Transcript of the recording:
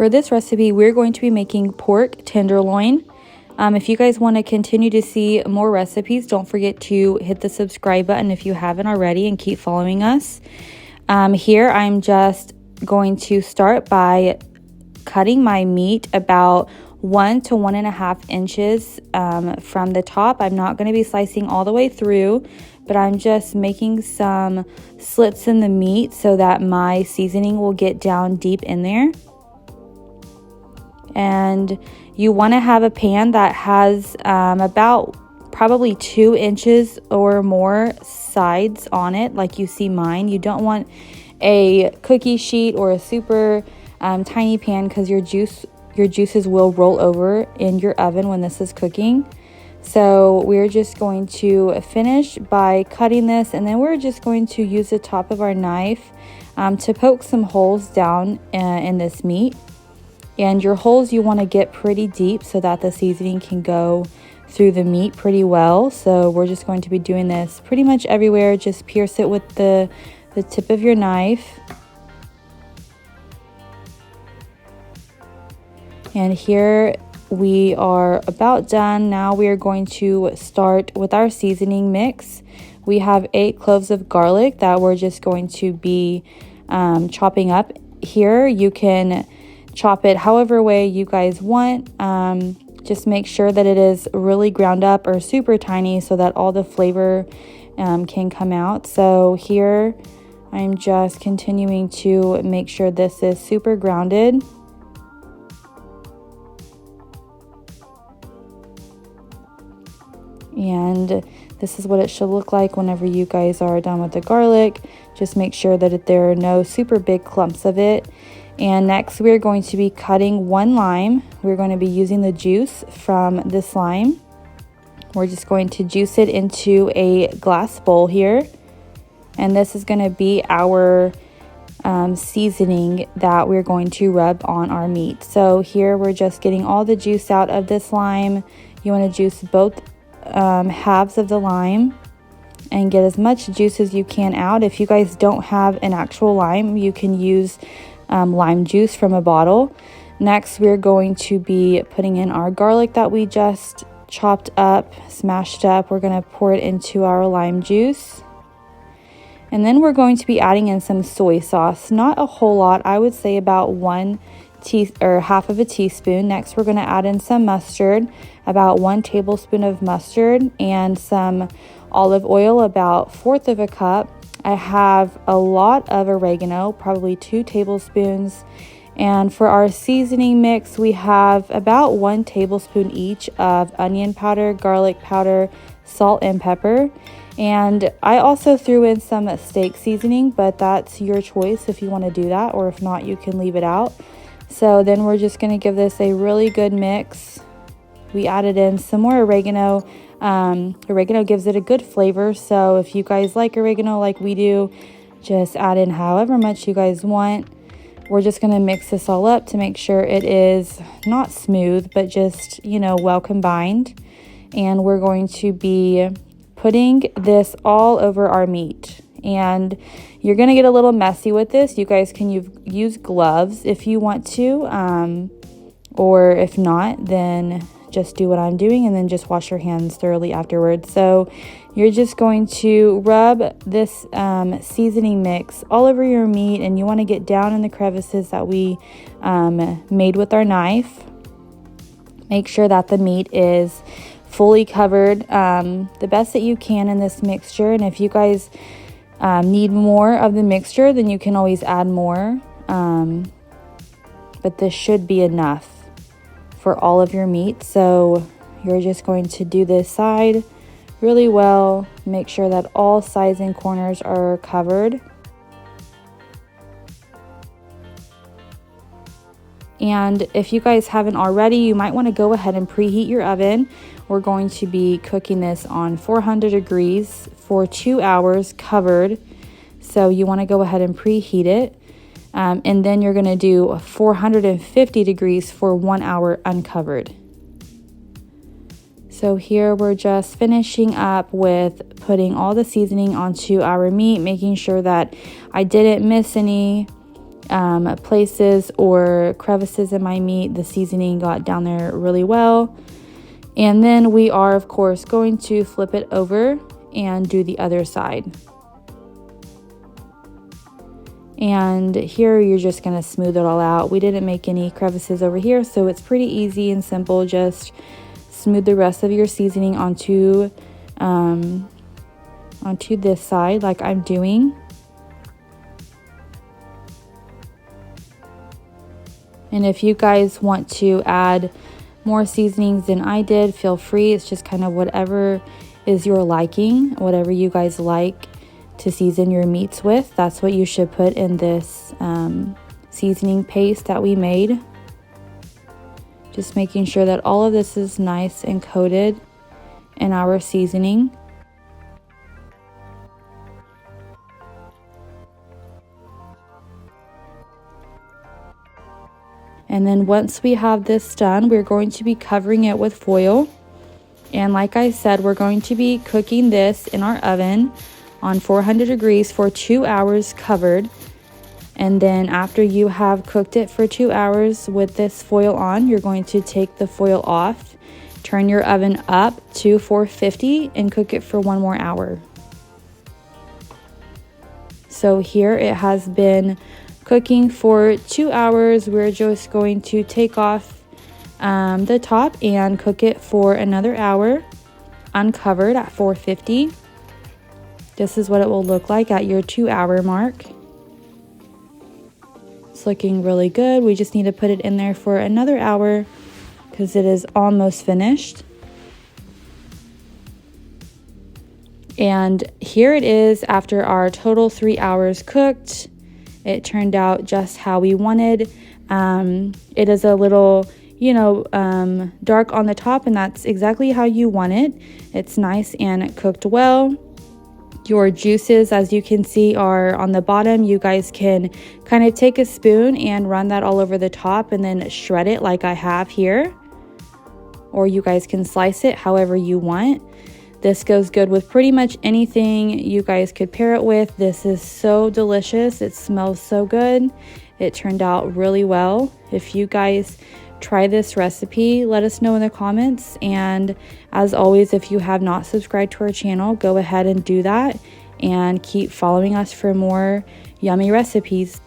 For this recipe, we're going to be making pork tenderloin. If you guys want to continue to see more recipes, don't forget to hit the subscribe button if you haven't already and keep following us. Here, I'm just going to start by cutting my meat about 1 to 1.5 inches from the top. I'm not going to be slicing all the way through, but I'm just making some slits in the meat so that my seasoning will get down deep in there. And you want to have a pan that has about probably 2 inches or more sides on it, like you see mine. You don't want a cookie sheet or a super tiny pan, because your juices will roll over in your oven when this is cooking. So we're just going to finish by cutting this, and then we're just going to use the top of our knife to poke some holes down in this meat. And your holes you want to get pretty deep so that the seasoning can go through the meat pretty well. So we're just going to be doing this pretty much everywhere. Just pierce it with the tip of your knife. And here we are about done. Now we are going to start with our seasoning mix. We have 8 cloves of garlic that we're just going to be chopping up. Here you can chop it however way you guys want. Just make sure that it is really ground up or super tiny so that all the flavor can come out. So here I'm just continuing to make sure this is super grounded. And this is what it should look like whenever you guys are done with the garlic. Just make sure that there are no super big clumps of it. And next we're going to be cutting 1 lime. We're going to be using the juice from this lime. We're just going to juice it into a glass bowl here. And this is going to be our seasoning that we're going to rub on our meat. So here we're just getting all the juice out of this lime. You want to juice both halves of the lime and get as much juice as you can out. If you guys don't have an actual lime, you can use lime juice from a bottle. Next, we're going to be putting in our garlic that we just chopped up, smashed up. We're going to pour it into our lime juice. And then we're going to be adding in some soy sauce. Not a whole lot. I would say about half of a teaspoon. Next, we're going to add in some mustard, about 1 tablespoon of mustard, and some olive oil, about 1/4 of a cup. I have a lot of oregano, probably 2 tablespoons. And for our seasoning mix, we have about 1 tablespoon each of onion powder, garlic powder, salt, and pepper. And I also threw in some steak seasoning, but that's your choice if you want to do that, or if not, you can leave it out. So then we're just going to give this a really good mix. We added in some more oregano. Oregano gives it a good flavor, so if you guys like oregano like we do, just add in however much you guys want. We're just going to mix this all up to make sure it is not smooth, but just, well combined. And we're going to be putting this all over our meat. And you're going to get a little messy with this. You guys can use gloves if you want to, or if not, then just do what I'm doing and then just wash your hands thoroughly afterwards. So you're just going to rub this seasoning mix all over your meat, and you want to get down in the crevices that we made with our knife. Make sure that the meat is fully covered the best that you can in this mixture. And if you guys need more of the mixture, then you can always add more, but this should be enough for all of your meat. So you're just going to do this side really well. Make sure that all sides and corners are covered. And if you guys haven't already, you might want to go ahead and preheat your oven. We're going to be cooking this on 400 degrees for 2 hours covered. So you want to go ahead and preheat it. And then you're going to do 450 degrees for 1 hour uncovered. So here we're just finishing up with putting all the seasoning onto our meat, making sure that I didn't miss any places or crevices in my meat. The seasoning got down there really well. And then we are, of course, going to flip it over and do the other side. And here you're just going to smooth it all out. We didn't make any crevices over here, so it's pretty easy and simple. Just smooth the rest of your seasoning onto this side like I'm doing. And if you guys want to add more seasonings than I did, feel free. It's just kind of whatever is your liking, whatever you guys like to season your meats with. That's what you should put in this seasoning paste that we made. Just making sure that all of this is nice and coated in our seasoning. And then once we have this done, we're going to be covering it with foil. And like I said, we're going to be cooking this in our oven on 400 degrees for 2 hours covered. And then after you have cooked it for 2 hours with this foil on, you're going to take the foil off, turn your oven up to 450 and cook it for 1 more hour. So here it has been cooking for 2 hours. We're just going to take off the top and cook it for another hour uncovered at 450. This is what it will look like at your 2 hour mark. It's looking really good. We just need to put it in there for another hour because it is almost finished. And here it is after our total 3 hours cooked. It turned out just how we wanted. It is a little, dark on the top, and that's exactly how you want it. It's nice and cooked well. Your juices, as you can see, are on the bottom. You guys can kind of take a spoon and run that all over the top and then shred it like I have here. Or you guys can slice it however you want. This goes good with pretty much anything you guys could pair it with. This is so delicious. It smells so good. It turned out really well. If you guys try this recipe, let us know in the comments. And as always, if you have not subscribed to our channel, go ahead and do that and keep following us for more yummy recipes.